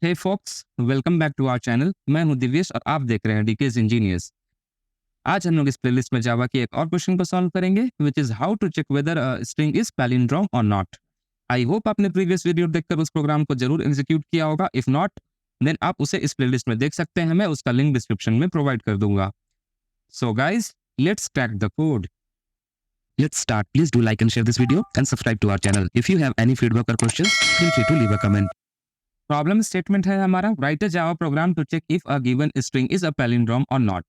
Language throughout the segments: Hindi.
Hey folks, welcome back to our channel. मैं हूं दिव्येश और आप देख रहे हैं डीकेज इंजीनियर्स। आज हम लोग इस प्लेलिस्ट में जावा के एक और क्वेश्चन को सॉल्व करेंगे, which is how to check whether a string is palindrome or not. I hope आपने प्रीवियस वीडियो देखकर उस प्रोग्राम को जरूर एग्जीक्यूट किया होगा। इफ नॉट, देन आप उसे इस प्लेलिस्ट में देख सकते हैं। मैं उसका लिंक डिस्क्रिप्शन में प्रोवाइड कर दूंगा। So guys, let's crack the code. Let's start. Please do like and share this video and subscribe to our channel. If you have any feedback or questions, feel free to leave a comment. Problem statement है हमारा, write a Java program to check if a given string is a palindrome or not.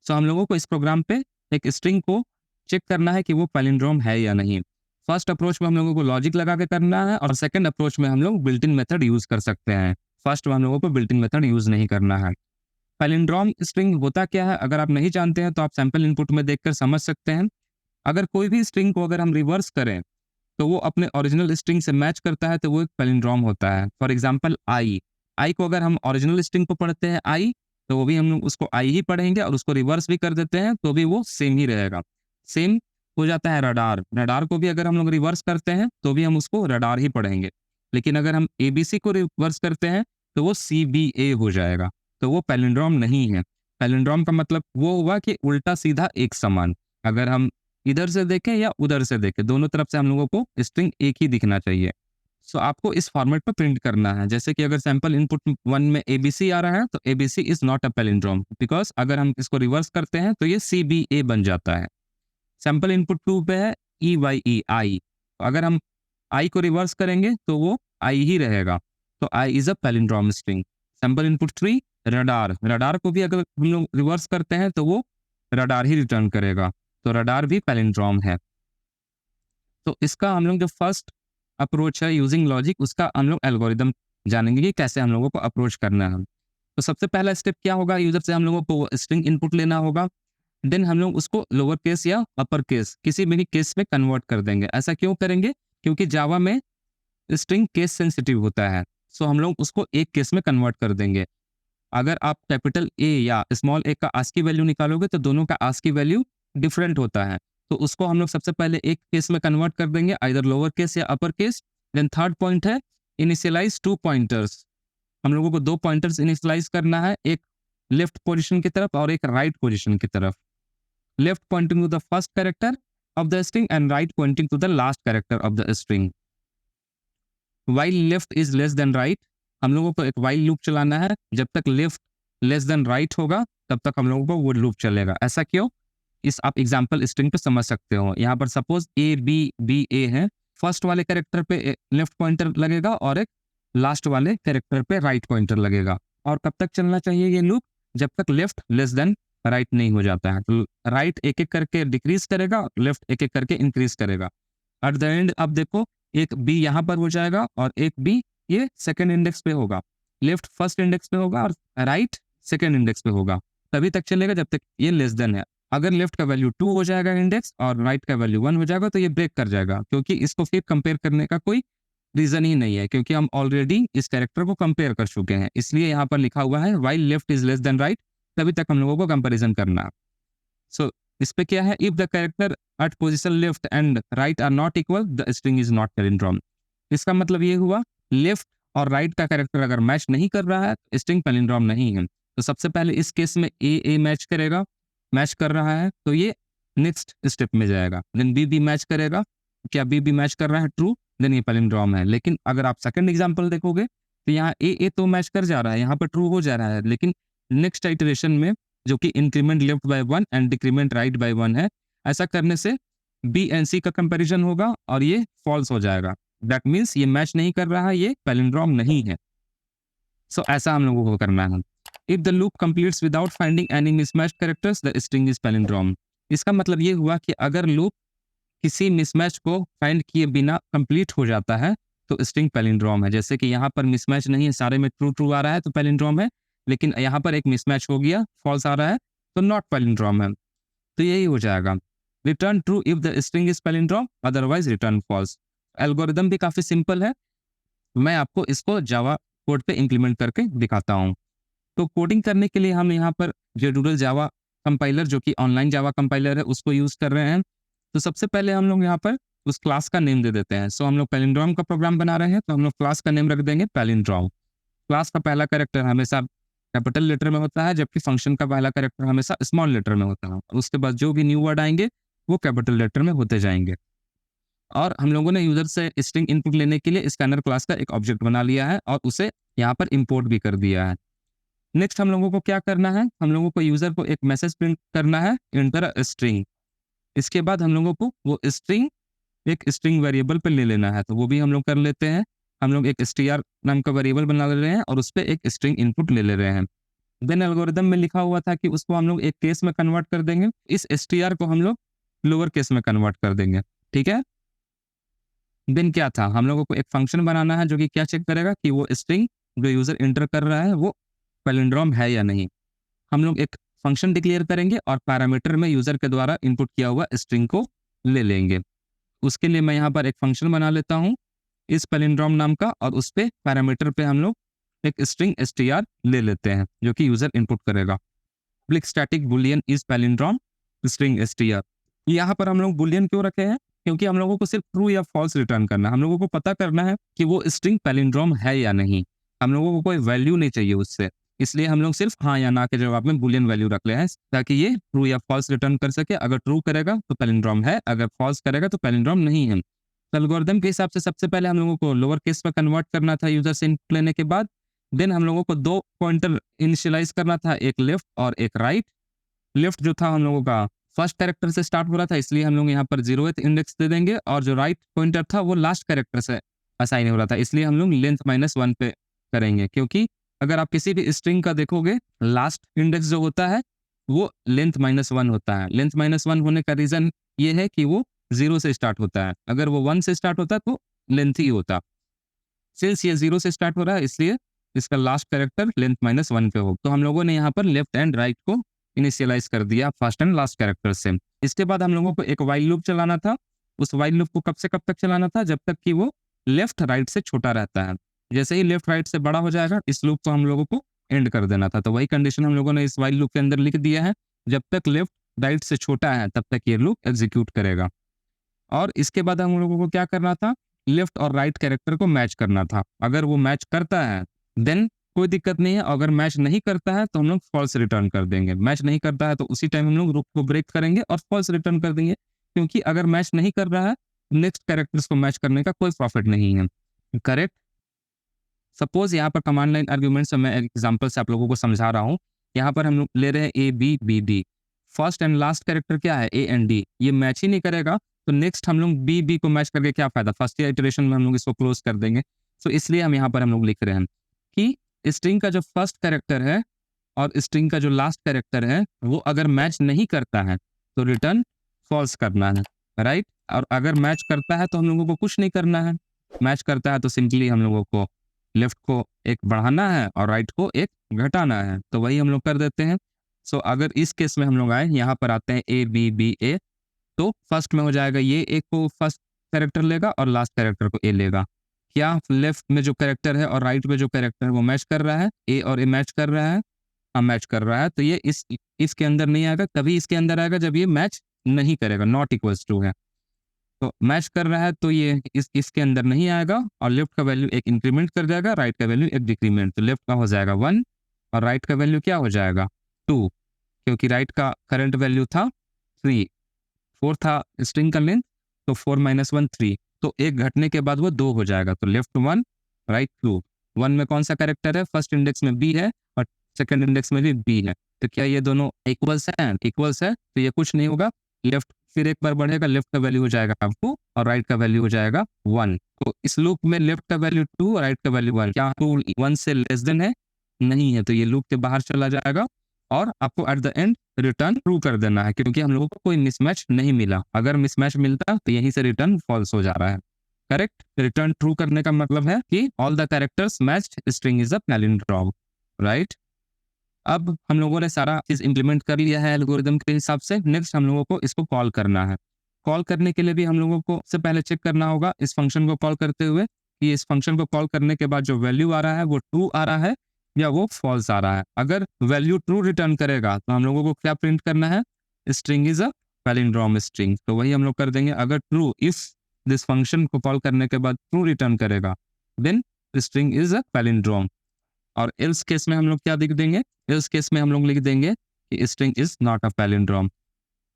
So हम लोगों को इस प्रोग्राम पे एक स्ट्रिंग को चेक करना है कि वो पैलिंड्रोम है या नहीं। फर्स्ट अप्रोच में हम लोगों को लॉजिक लगा के करना है और सेकंड अप्रोच में हम लोग बिल्ट इन मेथड यूज कर सकते हैं। फर्स्ट में हम लोगों को बिल्ट इन मेथड यूज नहीं करना है। पैलिंड्रोम स्ट्रिंग होता क्या है, अगर आप नहीं जानते हैं तो आप सैंपल इनपुट में देखकर समझ सकते हैं। अगर कोई भी स्ट्रिंग को अगर हम रिवर्स करें तो वो अपने ओरिजिनल स्ट्रिंग से मैच करता है, तो वो एक पैलिंड्रोम होता है। फॉर एग्जांपल आई को अगर हम ओरिजिनल स्ट्रिंग को पढ़ते हैं आई, तो वो भी हम लोग उसको आई ही पढ़ेंगे और उसको रिवर्स भी कर देते हैं तो भी वो सेम ही रहेगा। सेम हो जाता है रडार। रडार को भी अगर हम लोग रिवर्स करते हैं तो भी हम उसको रडार ही पढ़ेंगे। लेकिन अगर हम एबीसी को रिवर्स करते हैं तो वो सीबीए हो जाएगा, तो वो पैलिंड्रोम नहीं है। पैलिंड्रोम का मतलब वो हुआ कि उल्टा सीधा एक समान। अगर हम इधर से देखें या उधर से देखें, दोनों तरफ से हम लोगों को स्ट्रिंग एक ही दिखना चाहिए। सो आपको इस फॉर्मेट पर प्रिंट करना है। जैसे कि अगर सैंपल इनपुट 1 में एबीसी आ रहा है तो ABC is not a palindrome, because अगर हम इसको रिवर्स करते हैं तो ये सीबीए बन जाता है। सैंपल इनपुट 2 पे है ई आई, अगर हम आई को रिवर्स करेंगे तो वो आई ही रहेगा, तो I is a palindrome string. Sample input 3 radar, radar को भी अगर हम लोग रिवर्स करते हैं तो वो रडार ही रिटर्न करेगा, तो रडार भी पैलिंड्रोम है। तो इसका हम लोग जो फर्स्ट अप्रोच है यूजिंग लॉजिक, उसका हम लोग एल्गोरिदम जानेंगे कि कैसे हम लोगों को अप्रोच करना है। तो सबसे पहला स्टेप क्या होगा, यूजर से हम लोगों को स्ट्रिंग इनपुट लेना होगा। देन हम लोग उसको लोअर केस या अपर केस किसी भी केस में कन्वर्ट कर देंगे। ऐसा क्यों करेंगे, क्योंकि जावा में स्ट्रिंग केस सेंसिटिव होता है। सो हम लोग उसको एक केस में कन्वर्ट कर देंगे। अगर आप कैपिटल ए या स्मॉल ए का आस्की वैल्यू निकालोगे तो दोनों का आस्की वैल्यू डिफरेंट होता है। तो उसको हम लोग सबसे पहले एक केस में कन्वर्ट कर देंगे, आइदर लोअर केस या upper case. Then third point है इनिशियलाइज 2 पॉइंटर्स। हम लोगों को 2 पॉइंटर्स इनिशियलाइज करना है, एक लेफ्ट पोजीशन की तरफ और एक राइट पोजीशन की तरफ। Left pointing to the first character of the string and right pointing to the last character of the string. While left is less than right, हम लोगों को एक वाइल लूप चलाना है। जब तक लेफ्ट लेस देन राइट होगा तब तक हम लोगों को वो लूप चलेगा। ऐसा क्यों, इस आप एग्जांपल स्ट्रिंग पे समझ सकते हो। यहाँ पर सपोज ए बी बी ए है, फर्स्ट वाले कैरेक्टर पे लेफ्ट पॉइंटर लगेगा और एक लास्ट वाले कैरेक्टर पे राइट पॉइंटर लगेगा। और कब तक चलना चाहिए ये लूप, जब तक लेफ्ट लेस देन राइट नहीं हो जाता है। तो राइट एक एक करके डिक्रीज करेगा, लेफ्ट एक एक करके इंक्रीज करेगा। एट द एंड अब देखो, एक बी यहाँ पर हो जाएगा और एक बी ये सेकंड इंडेक्स पे होगा। लेफ्ट फर्स्ट इंडेक्स पे होगा और राइट सेकंड इंडेक्स पे होगा। तभी तक चलेगा जब तक ये लेस देन है। अगर लेफ्ट का वैल्यू 2 हो जाएगा इंडेक्स और राइट का वैल्यू 1 हो जाएगा तो ये ब्रेक कर जाएगा, क्योंकि इसको फिर कंपेयर करने का कोई रीजन ही नहीं है, क्योंकि हम ऑलरेडी इस कैरेक्टर को कंपेयर कर चुके हैं। इसलिए यहाँ पर लिखा हुआ है while left is less than right, तभी तक हम लोगों को कंपेरिजन करना है। सो इस पे क्या है, if the character at position left and right are not equal the string is not palindrome. इसका मतलब ये हुआ लेफ्ट और राइट का कैरेक्टर अगर मैच नहीं कर रहा है तो स्ट्रिंग पैलिंड्रोम नहीं है। तो सबसे पहले इस केस में ए मैच करेगा, मैच कर रहा है तो ये नेक्स्ट स्टेप में जाएगा। देन बी मैच करेगा, क्या बी मैच कर रहा है ट्रू, देन ये पैलिंड्रोम है। लेकिन अगर आप सेकंड एग्जांपल देखोगे तो यहाँ ए तो मैच कर जा रहा है, यहाँ पर ट्रू हो जा रहा है, लेकिन नेक्स्ट इटरेशन में जो कि increment left by 1 and decrement right by 1 है, ऐसा करने से बी एंड सी का कंपैरिजन होगा और ये फॉल्स हो जाएगा। दैट मीन्स ये मैच नहीं कर रहा है, ये पैलिंड्रोम नहीं है। सो ऐसा हम लोगों को करना है। If the loop completes without finding any mismatch characters the string is palindrome. इसका मतलब ये हुआ कि अगर लूप किसी मिसमैच को फाइंड किए बिना कंप्लीट हो जाता है तो स्ट्रिंग पैलिंड्रोम है। जैसे कि यहाँ पर मिसमैच नहीं है, सारे में ट्रू ट्रू आ रहा है तो पैलिंड्रोम है, लेकिन यहाँ पर एक मिसमैच हो गया, फॉल्स आ रहा है तो नॉट पैलिंड्रोम है। तो यही हो जाएगा, return true if the string is palindrome, otherwise return false. Algorithm भी काफी सिंपल है, मैं आपको इसको जावा कोड पे इंप्लीमेंट करके दिखाता हूँ। तो कोडिंग करने के लिए हम यहाँ पर जेडूडल जावा कंपाइलर, जो कि ऑनलाइन जावा कंपाइलर है, उसको यूज कर रहे हैं। तो सबसे पहले हम लोग यहाँ पर उस क्लास का नेम दे देते हैं। सो हम लोग पैलिंड्रोम का प्रोग्राम बना रहे हैं तो हम लोग क्लास का नेम रख देंगे पैलिंड्रोम। क्लास का पहला कैरेक्टर हमेशा कैपिटल लेटर में होता है, जबकि फंक्शन का पहला कैरेक्टर हमेशा स्मॉल लेटर में होता है। उसके बाद जो भी न्यू वर्ड आएंगे वो कैपिटल लेटर में होते जाएंगे। और हम लोगों ने यूजर से स्ट्रिंग इनपुट लेने के लिए स्कैनर क्लास का एक ऑब्जेक्ट बना लिया है और उसे यहाँ पर इंपोर्ट भी कर दिया है। नेक्स्ट हम लोगों को क्या करना है, हम लोगों को यूजर को एक मैसेज प्रिंट करना है, इंटर स्ट्रिंग। इसके बाद हम लोगों को वो स्ट्रिंग एक स्ट्रिंग वेरिएबल पे ले लेना है, तो वो भी हम लोग कर लेते हैं। हम लोग एक str नाम का वेरिएबल बना ले रहे हैं और उस पे एक स्ट्रिंग इनपुट ले ले रहे हैं। देन एल्गोरिदम में लिखा हुआ था कि उसको हम लोग एक केस में कन्वर्ट कर देंगे, इस str को हम लोग लोअर केस में कन्वर्ट कर देंगे, ठीक है। देन क्या था, हम लोगों को एक फंक्शन बनाना है जो कि क्या चेक करेगा कि वो स्ट्रिंग जो यूजर इंटर कर रहा है वो पैलिंड्रोम है या नहीं। हम लोग एक फंक्शन डिक्लेयर करेंगे और पैरामीटर में यूजर के द्वारा इनपुट किया हुआ स्ट्रिंग को ले लेंगे। उसके लिए मैं यहाँ पर एक फंक्शन बना लेता हूँ इस पैलिंड्रोम नाम का, और उस पे पैरामीटर पे हम लोग एक स्ट्रिंग str ले लेते हैं जो कि यूजर इनपुट करेगा। Public static Boolean is palindrome string str। यहाँ पर हम लोग बुलियन क्यों रखे हैं, क्योंकि हम लोगों को सिर्फ ट्रू या फॉल्स रिटर्न करना है। हम लोगों को पता करना है कि वो स्ट्रिंग पैलिंड्रोम है या नहीं। हम लोगों को कोई वैल्यू नहीं चाहिए उससे, इसलिए हम लोग सिर्फ हाँ या ना के जवाब में बुलियन वैल्यू रख ले हैं ताकि ये ट्रू या फॉल्स रिटर्न कर सके। अगर ट्रू करेगा तो पैलिंड्रोम है, अगर फॉल्स करेगा तो पैलिंड्रोम नहीं है। तो एल्गोरिथम के हिसाब से सबसे पहले हम लोगों को लोअर केस में कन्वर्ट करना था यूजर से इनपुट लेने के बाद। देन हम लोगों को दो पॉइंटर इनिशियलाइज करना था, एक लेफ्ट और एक राइट। लेफ्ट जो था हम लोगों का फर्स्ट कैरेक्टर से स्टार्ट हो रहा था, इसलिए हम लोग यहाँ पर 0th इंडेक्स दे देंगे, और जो राइट पॉइंटर था वो लास्ट कैरेक्टर से असाइन हो रहा था, इसलिए हम लोग लेंथ -1 पे करेंगे। क्योंकि अगर आप किसी भी स्ट्रिंग का देखोगे लास्ट इंडेक्स जो होता है वो लेंथ -1 होता है। लेंथ -1 होने का रीजन ये है कि वो 0 से स्टार्ट होता है, अगर वो 1 से स्टार्ट होता तो लेंथ ही होता। सिंस ये 0 से स्टार्ट हो रहा है इसलिए इसका लास्ट कैरेक्टर लेंथ -1 पे हो। तो हम लोगों ने यहाँ पर लेफ्ट एंड राइट को इनिशियलाइज कर दिया फर्स्ट एंड लास्ट कैरेक्टर से। इसके बाद हम लोगों को एक व्हाइल लूप चलाना था। उस व्हाइल लूप को कब से कब तक चलाना था, जब तक कि वो लेफ्ट राइट से छोटा रहता है। जैसे ही लेफ्ट राइट से बड़ा हो जाएगा इस लूप को हम लोगों को एंड कर देना था। तो वही कंडीशन हम लोगों ने इस व्हाइल लूप के अंदर लिख दिया है, जब तक लेफ्ट राइट से छोटा है तब तक ये लूप एग्जीक्यूट करेगा। और इसके बाद हम लोगों को क्या करना था, लेफ्ट और राइट कैरेक्टर को मैच करना था। अगर वो मैच करता है देन कोई दिक्कत नहीं है, अगर मैच नहीं करता है तो हम लोग फॉल्स रिटर्न कर देंगे। मैच नहीं करता है तो उसी टाइम हम लोग लूप को ब्रेक करेंगे और फॉल्स रिटर्न कर देंगे, क्योंकि अगर मैच नहीं कर रहा है नेक्स्ट कैरेक्टर्स को मैच करने का कोई प्रॉफिट नहीं है। करेक्ट। सपोज यहाँ पर कमांड लाइन आर्ग्यूमेंट से मैं एक एग्जांपल से आप लोगों को समझा रहा हूँ। यहाँ पर हम लोग ले रहे हैं A B B D. First and last character क्या है, ए एंड डी, ये मैच ही नहीं करेगा तो नेक्स्ट हम लोग बी बी को मैच करके क्या फायदा, फर्स्ट इटरेशन में हम लोग इसको क्लोज कर देंगे। तो इसलिए हम यहाँ पर हम लोग लिख रहे हैं कि स्ट्रिंग का जो फर्स्ट कैरेक्टर है और स्ट्रिंग का जो लास्ट कैरेक्टर है वो अगर मैच नहीं करता है तो रिटर्न फॉल्स करना है, राइट। और अगर मैच करता है तो हम लोगों को कुछ नहीं करना है, मैच करता है तो सिंपली हम लोगों को लेफ्ट को एक बढ़ाना है और राइट को एक घटाना है, तो वही हम लोग कर देते हैं। सो अगर इस केस में हम लोग आए, यहाँ पर आते हैं ए बी बी ए, तो फर्स्ट में हो जाएगा ये एक को फर्स्ट कैरेक्टर लेगा और लास्ट कैरेक्टर को ए लेगा। क्या लेफ्ट में जो कैरेक्टर है और राइट में जो कैरेक्टर है वो मैच कर रहा है, ए और ए मैच कर रहा है, हाँ मैच कर रहा है, तो ये इसके अंदर नहीं आएगा। कभी इसके अंदर आएगा जब ये मैच नहीं करेगा, नॉट इक्वल्स टू है। तो मैच कर रहा है तो ये इसके अंदर नहीं आएगा, और लेफ्ट का वैल्यू एक इंक्रीमेंट कर जाएगा, राइट का वैल्यू एक डिक्रीमेंट। तो लेफ्ट का हो जाएगा 1 और राइट का वैल्यू क्या हो जाएगा 2, क्योंकि राइट का करंट वैल्यू था 3, 4 था स्ट्रिंग का लेंथ, तो 4 - 1 3, तो एक घटने के बाद वो 2 हो जाएगा। तो लेफ्ट 1 राइट 2। 1 में कौन सा कैरेक्टर है, फर्स्ट इंडेक्स में बी है और सेकंड इंडेक्स में भी बी है, तो क्या ये दोनों इक्वल्स हैं, इक्वल्स है, तो ये कुछ नहीं होगा। लेफ्ट फिर एक बार बढ़ेगा, लेफ्ट का वैल्यू हो जाएगा 2 और राइट का वैल्यू हो जाएगा 1। तो इस लूप में लेफ्ट का वैल्यू 2 और राइट का वैल्यू 1, क्या 2 1 से लेस देन है, नहीं है, तो ये लूप के बाहर चला जाएगा और आपको at the end return true कर देना है, क्योंकि हम लोगों को कोई मिसमैच नहीं मिला। अगर मिसमैच मिलता तो यहीं से रिटर्न फॉल्स हो जा रहा है। करेक्ट। रिटर्न ट्रू करने का मतलब है कि all the characters matched, string is a palindrome, right. अब हम लोगों ने सारा चीज इंप्लीमेंट कर लिया है एल्गोरिदम के हिसाब से। नेक्स्ट हम लोगों को इसको कॉल करना है। कॉल करने के लिए भी हम लोगों को सबसे पहले चेक करना होगा इस फंक्शन को कॉल करते हुए कि इस फंक्शन को कॉल करने के बाद जो वैल्यू आ रहा है वो ट्रू आ रहा है या वो फॉल्स आ रहा है। अगर वैल्यू ट्रू रिटर्न करेगा तो हम लोगों को क्या प्रिंट करना है, string is a palindrome string, तो वही हम लोग कर देंगे। अगर ट्रू, इफ दिस फंक्शन को कॉल करने के बाद ट्रू रिटर्न करेगा then string is a palindrome. और एल्स केस में हम लोग क्या लिख देंगे, एल्स केस में हम लोग लिख देंगे कि string is not a palindrome.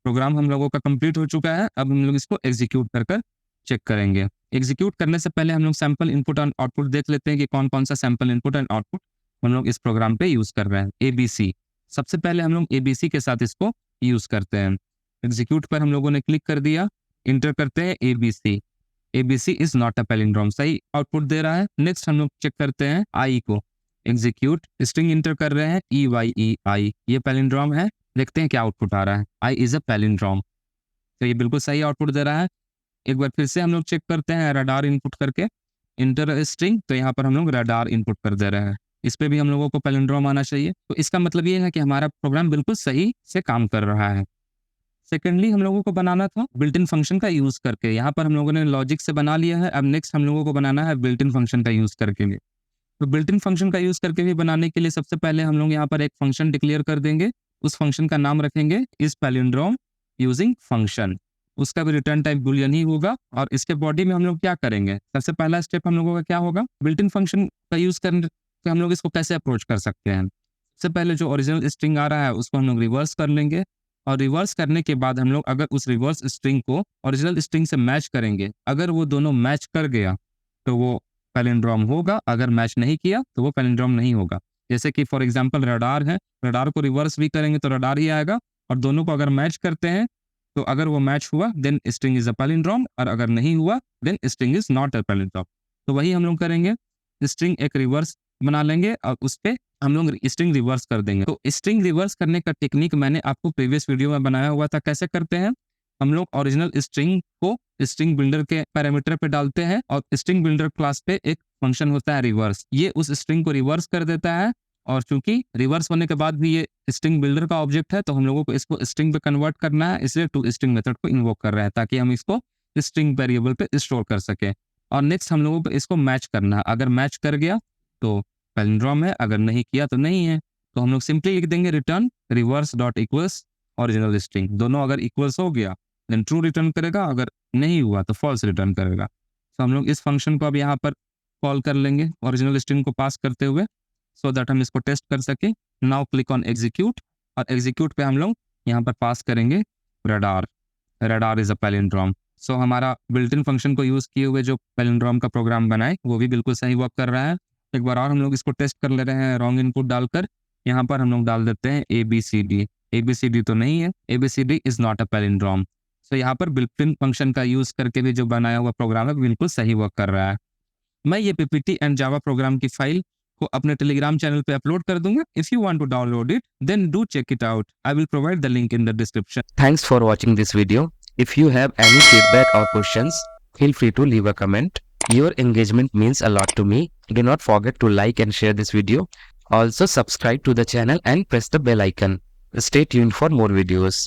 Program हम लोगों का कंप्लीट हो चुका है, अब हम लोग इसको एग्जीक्यूट कर चेक करेंगे। एग्जीक्यूट करने से पहले हम लोग सैंपल इनपुट एंड आउटपुट देख लेते हैं कि कौन कौन सा सैंपल इनपुट एंड आउटपुट हम लोग इस प्रोग्राम पे यूज कर रहे हैं। ABC, सबसे पहले हम लोग ABC के साथ इसको यूज करते हैं। एग्जीक्यूट पर हम लोगों ने क्लिक कर दिया, इंटर करते हैं ABC। ABC is not a palindrome, सही आउटपुट दे रहा है। नेक्स्ट हम लोग चेक करते हैं I को, एग्जीक्यूट, स्ट्रिंग इंटर कर रहे हैं EYEI, ये पैलिंड्रोम है। देखते हैं क्या आउटपुट आ रहा है। I इज अ पैलिंड्रोम, तो ये बिल्कुल सही आउटपुट दे रहा है। एक बार फिर से हम लोग चेक करते हैं रडार इनपुट करके, इंटर स्ट्रिंग, तो यहाँ पर हम लोग रडार इनपुट कर दे रहे हैं। इस पे भी हम लोगों को पैलिंड्रोम आना चाहिए। तो इसका मतलब ये है कि हमारा प्रोग्राम बिल्कुल सही से काम कर रहा है। सेकेंडली हम लोगों को बनाना था बिल्ट इन फंक्शन का यूज करके। यहाँ पर हम लोगों ने लॉजिक से बना लिया है, अब नेक्स्ट हम लोगों को बनाना है बिल्ट इन फंक्शन का यूज करके भी। तो बिल्ट इन फंक्शन का यूज करके भी बनाने के लिए सबसे पहले हम लोग यहाँ पर एक फंक्शन डिक्लेयर कर देंगे। उस फंक्शन का नाम रखेंगे इस पैलिंड्रोम यूजिंग फंक्शन। उसका भी रिटर्न टाइप बुलियन ही होगा। और इसके बॉडी में हम लोग क्या करेंगे, सबसे पहला स्टेप हम लोगों का क्या होगा, बिल्ट इन फंक्शन का यूज करने से हम लोग इसको कैसे अप्रोच कर सकते हैं। सबसे पहले जो ओरिजिनल स्ट्रिंग आ रहा है उसको हम लोग रिवर्स कर लेंगे, और रिवर्स करने के बाद हम लोग अगर उस रिवर्स स्ट्रिंग को ओरिजिनल स्ट्रिंग से मैच करेंगे, अगर वो दोनों मैच कर गया तो वो पैलिंड्रोम होगा, अगर मैच नहीं किया तो वो पैलिंड्रोम नहीं होगा। जैसे कि फॉर एग्जांपल रडार है, रडार को रिवर्स भी करेंगे तो रडार ही आएगा, और दोनों को अगर मैच करते हैं तो अगर वो मैच हुआ then string is a palindrome, और अगर नहीं हुआ then string is not a palindrome. तो वही हम लोग करेंगे, स्ट्रिंग एक रिवर्स बना लेंगे और उस पे हम लोग स्ट्रिंग रिवर्स कर देंगे। तो स्ट्रिंग रिवर्स करने का टेक्निक मैंने आपको प्रीवियस वीडियो में बनाया हुआ था। कैसे करते हैं, हम लोग ओरिजिनल स्ट्रिंग को स्ट्रिंग बिल्डर के पैरामीटर पे डालते हैं, और स्ट्रिंग बिल्डर क्लास पे एक फंक्शन होता है रिवर्स, ये उस स्ट्रिंग को रिवर्स कर देता है। और चूंकि रिवर्स होने के बाद भी ये स्ट्रिंग बिल्डर का ऑब्जेक्ट है, तो हम लोगों को इसको स्ट्रिंग पे कन्वर्ट करना है, इसलिए टू स्ट्रिंग मेथड को इन्वोक कर रहे हैं ताकि हम इसको स्ट्रिंग वेरिएबल पे स्टोर कर सके। और नेक्स्ट हम लोगों को इसको मैच करना है, अगर मैच कर गया तो पैलिंड्रोम है, अगर नहीं किया तो नहीं है। तो हम लोग सिंपली लिख देंगे return reverse dot equals original string. दोनों अगर इक्वल्स हो गया देन ट्रू रिटर्न करेगा, अगर नहीं हुआ तो फॉल्स रिटर्न करेगा। तो हम लोग इस फंक्शन को अब यहाँ पर कॉल कर लेंगे ओरिजिनल स्ट्रिंग को पास करते हुए, सो दैट हम इसको टेस्ट कर सके। नाउ क्लिक ऑन एग्जीक्यूट, और एग्जीक्यूट पे हम लोग यहाँ पर पास करेंगे radar, radar is a palindrome. So हमारा बिल्ट इन फंक्शन को यूज किए हुए जो पैलिंड्रोम का प्रोग्राम बनाए वो भी बिल्कुल सही वर्क कर रहा है। एक बार और हम लोग इसको टेस्ट कर ले रहे हैं रॉन्ग इनपुट डालकर। यहाँ पर हम लोग डाल देते हैं ABCD, ABCD तो नहीं है, ABCD is not a palindrome. So यहाँ पर बिल्ट इन फंक्शन का यूज करके भी जो बनाया हुआ प्रोग्राम है बिल्कुल सही वर्क कर रहा है। मैं ये PPT एंड जावा प्रोग्राम की फाइल को अपने टेलीग्राम चैनल पे अपलोड कर दूंगा। If you want to download it then do check it out, I will provide the link in the description. Thanks for watching this video. If you have any feedback or questions, feel free to leave a comment. Your engagement means a lot to me. Do not forget to like and share this video. Also subscribe to the channel and press the bell icon. Stay tuned for more videos.